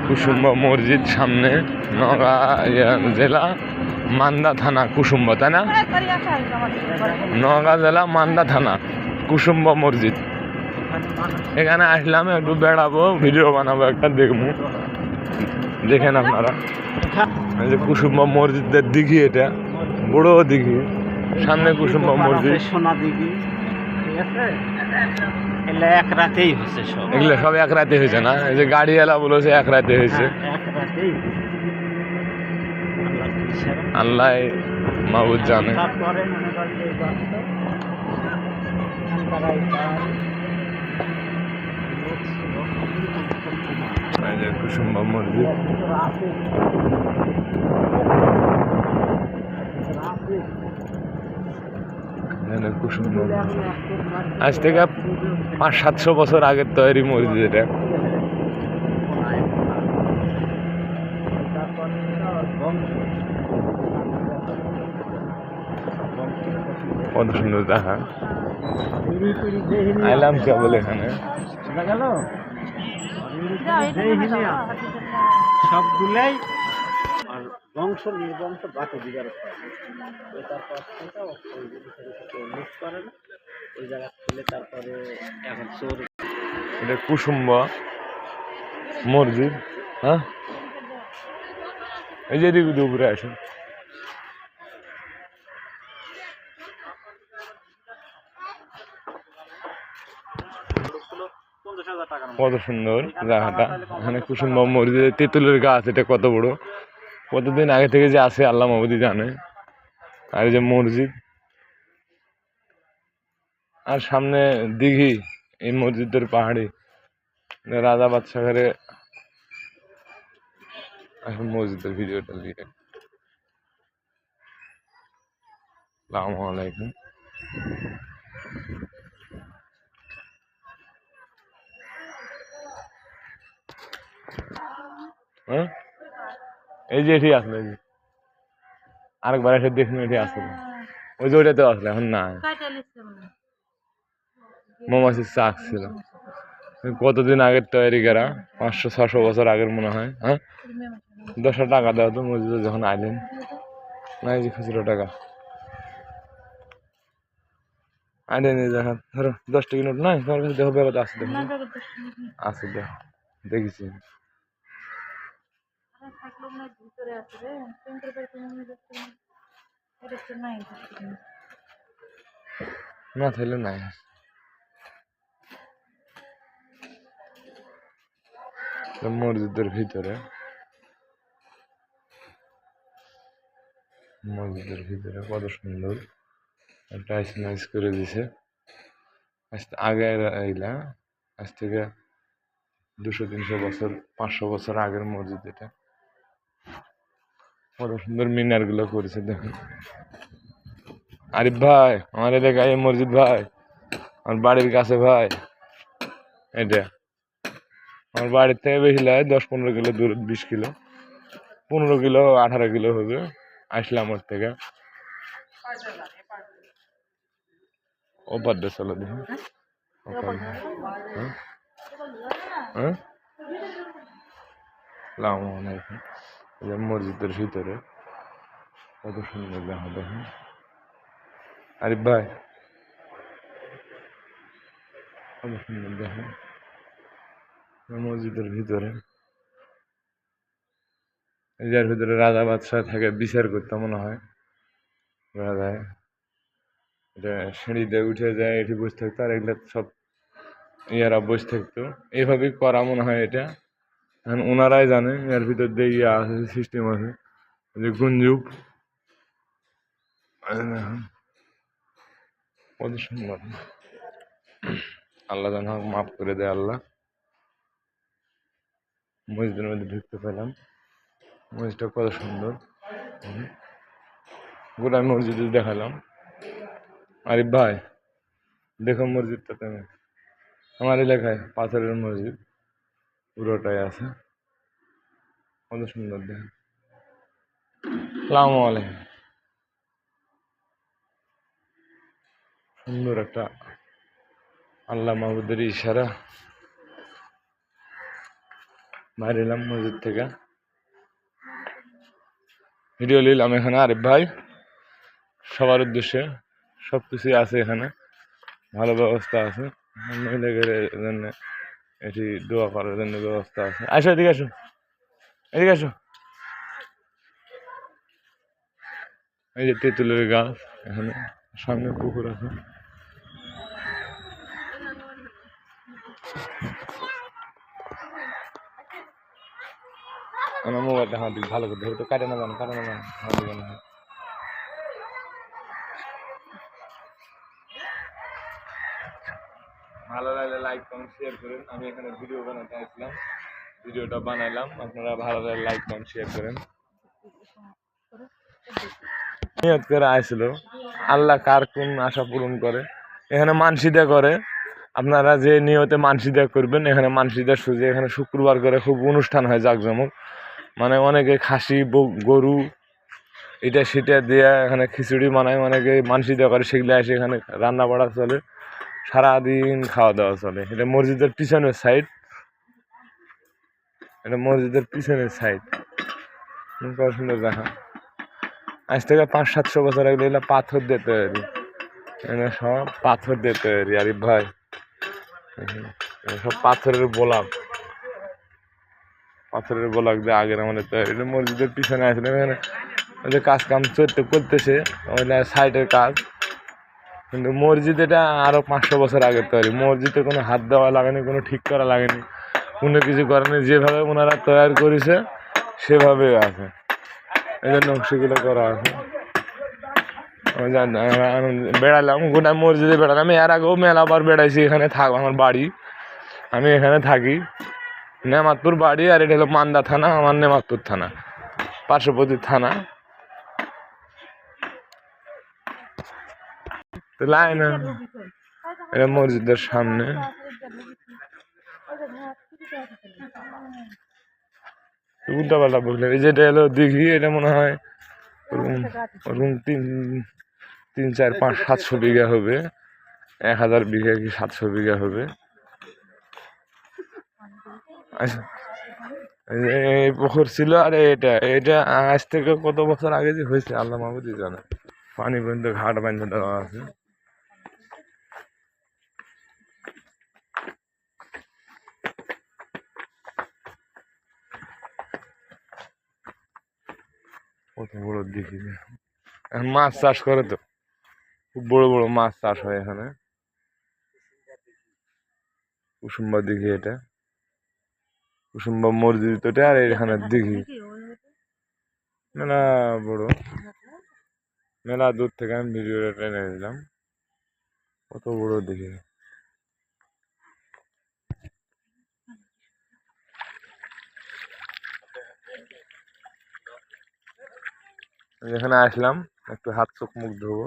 কুসুম্বা মসজিদ সামনে, নওগাঁ জেলা মান্দা থানা কুসুম্বা, তাই না? নওগাঁ জেলা মান্দা থানা কুসুম্বা মসজিদ। এখানে আসলাম, একটু বেড়াবো, ভিডিও বানাবো, একটা দেখবো, দেখেন আপনারা। এই যে কুসুম্বা মসজিদের দিঘি, এটা বড় দিঘি, সামনে কুসুম্বা মসজিদ। সোনা দিঘি, ঠিক আছে, এক রাতেই হচ্ছে সব, এগুলো সব এক রাতে হয়েছে না? এই যে গাড়িওয়ালা বলেছে এক রাতে হয়েছে। আল্লাহ মাহবুদ জানে। কুসুম্বা মসজিদ, কুসুম্বা আজ থেকে 500-700 বছর আগের তৈরি মসজিদ এটা। কত সুন্দর দেখা। আইলাম কেবল এখানে, সবগুলাই আর বংশ নির্বংশ বাকি দিবার করে না, ওই জায়গা খুলে তারপরে এখন চোর। এটা কুসুম্বা মসজিদ। হ্যাঁ, এই যে এদিকে উপরে আসুন। কত সুন্দর জায়গাটা। এখানে কুসুম্বা মসজিদে তেঁতুলের গাছ, এটা কত বড়, কতদিন আগে থেকে যে আছে আল্লাহ মাহবুদি জানে। আর এই যে মসজিদ, আর সামনে দিঘি, এই মসজিদের পাহাড়ি রাজা বাদশাহ ঘরে। এখন মসজিদের ভিডিওটা দিয়ে। আসসালামু আলাইকুম। হ্যাঁ, এই যে এটি আসলে, আরেকবার এসে দেখুন, এটি আসলে ওই যে ওইটাতে আসলে এখন না, মৌমাছির চাক ছিল। কতদিন আগের তৈরি করা, 500-600 বছর আগের মনে হয়। হ্যাঁ, 10 টাকা দেওয়া তো মসজিদে যখন আইলেন, না এই যে খুচরো টাকা আইলেন। এই দেখা ধরো 10 টাকা নোট নাই তোমার কাছে, দেখো ব্যাপারটা আছে, দেখো আছে, দেখো দেখেছি। না থাকলে নাই। মসজিদের ভিতরে, মসজিদের ভিতরে কত সুন্দর টাইস নাইস করে দিছে। আগে এইলা, আজ থেকে 200-300 বছর, 500 বছর আগের মসজিদ এটা। কত সুন্দর মিনার গুলো করেছে দেখুন। আরিফ ভাই, আমার এলাকায় এই মসজিদ ভাই, আমার বাড়ির কাছে ভাই। এটা আমার বাড়ির থেকে বেশি লাগে, 10-15 কিলো দূর, 20 কিলো, 15 কিলো, 18 কিলো হবে। আসলাম ওর থেকে। ওপার দিয়ে চলো দেখুন। মসজিদের ভিতরে কত সুন্দর দেখা দেখুন। আরিফ ভাই, কত সুন্দর দেখুন মসজিদের ভিতরে। যার ভিতরে রাজা বাদশাহ থাকে, বিচার করতে মনে হয় রাজায়। এটা সিঁড়িতে উঠে যায়, এটি বসে থাকতো, আর এগুলো সব ইয়ারা বসে থাকতো। এইভাবেই করা মনে হয় এটা, এখন ওনারাই জানে। এর ভিতর দিয়ে ইয়ে আছে, সিস্টেম আছে, যে গুঞ্জুক। কত সুন্দর, আল্লাহ যেন মাফ করে দেয় আল্লাহ। মসজিদের মধ্যে ঢুকতে পেলাম, মসজিদটা কত সুন্দর, গোটা মসজিদে দেখালাম। আরিফ ভাই দেখো মসজিদটা, তুমি আমার এলাকায় পাথরের মসজিদ পুরোটাই আছে, কত সুন্দর দেখেন। আসসালামু আলাইকুম। সুন্দর একটা আল্লাহ মাহবুদের ইশারা। বাইরে এলাম মসজিদ থেকে, ভিডিও নিলাম এখানে। আরিফ ভাই সবার উদ্দেশ্যে সব কিছুই আছে এখানে, ভালো ব্যবস্থা আছে। মহিলাদের জন্য এটি দোয়া করার জন্য ব্যবস্থা আছে। আসো এদিকে, আসো এদিকে, আসো। এই যে তেঁতুলের গাছ, এখানে সামনে পুকুর আছে। আমার মোবাইলটা হাত দিক ভালো করে ধরে, তো কাটে না জানো, কাটে না জানো, হাত দিকে না। ভালো লাগলে লাইক কমেন্ট শেয়ার করেন। আমি এখানে ভিডিও বানাতে আসলাম, ভিডিওটা বানাইলাম, আপনারা ভালো লাগলে লাইক কমেন্ট শেয়ার করেন। নিয়ত করে আসলো, আল্লাহ কার কোন আশা পূরণ করে। এখানে মানসিদা করে, আপনারা যে নিয়তে মানসিদা করবেন, এখানে মানসিদা সুজে এখানে শুক্রবার করে খুব অনুষ্ঠান হয় জাঁকজমক। মানে অনেকে খাসি গরু এটা সেটা দেয়া এখানে খিচুড়ি বানায়, অনেকে মানসিদা করে, সেগুলো এসে এখানে রান্না বাড়া চলে, সারাদিন খাওয়া দাওয়া চলে। এটা মসজিদের পিছনের সাইড, এটা মসজিদের পিছনের সাইড, সুন্দর দেখা। আজ থেকে 500-700 বছর আগে এগুলো পাথর দিয়ে তৈরি, এখানে সব পাথর দিয়ে তৈরি। আরিফ ভাই সব পাথরের ব্লক, পাথরের ব্লক দিয়ে আগের আমাদের তৈরি। মসজিদের পিছনে আসলে এখানে ওদের কাজ কাম করতেছে, ওইটা সাইডের কাজ। কিন্তু মসজিদ এটা আরো 500 বছর আগের তৈরি। মসজিদে কোনো হাত দেওয়া লাগেনি, কোনো ঠিক করা লাগেনি, কোনো কিছু করেনি। যেভাবে ওনারা তৈরি করেছে সেভাবে আছে, এই জন্য নকশিগুলো করা আছে। বেড়ালাম গোটা মসজিদে, বেড়ালাম। আমি এর আগেও মেলাবার বেড়াইছি, এখানে আমার বাড়ি, আমি এখানে থাকি। নেমাতপুর বাড়ি, আর এটা হলো মান্দা থানা, আমার নেমাতপুর থানা, পার্শ্ববর্তী থানা। লাইন এটা মসজিদের সামনে। উল্টা পাল্টা বললে, যেটা হলো দিঘি, এটা মনে হয় ওরকম 3-4-5-700 বিঘা হবে, 1000 বিঘা কি 700 বিঘা হবে। এই পুকুর ছিল, আর এটা এটা আজ থেকে কত বছর আগে যে হয়েছে আল্লাহ মাহবুদই জানে। পানি পর্যন্ত ঘাট বাঁধে দেওয়া আছে। কত বড় দিঘি, এখন মাছ চাষ করে তো, খুব বড় বড় মাছ চাষ হয় এখানে। কুসুম্বা দিঘি, এটা কুসুম্বা মসজিদ ওটা, আর এখানে দিঘি মেলা বড়, মেলা দূর থেকে আমি ভিডিওটা টেনে দিলাম, কত বড় দিঘি। এখানে আসলাম একটু হাত চোখ মুখ ধোবো।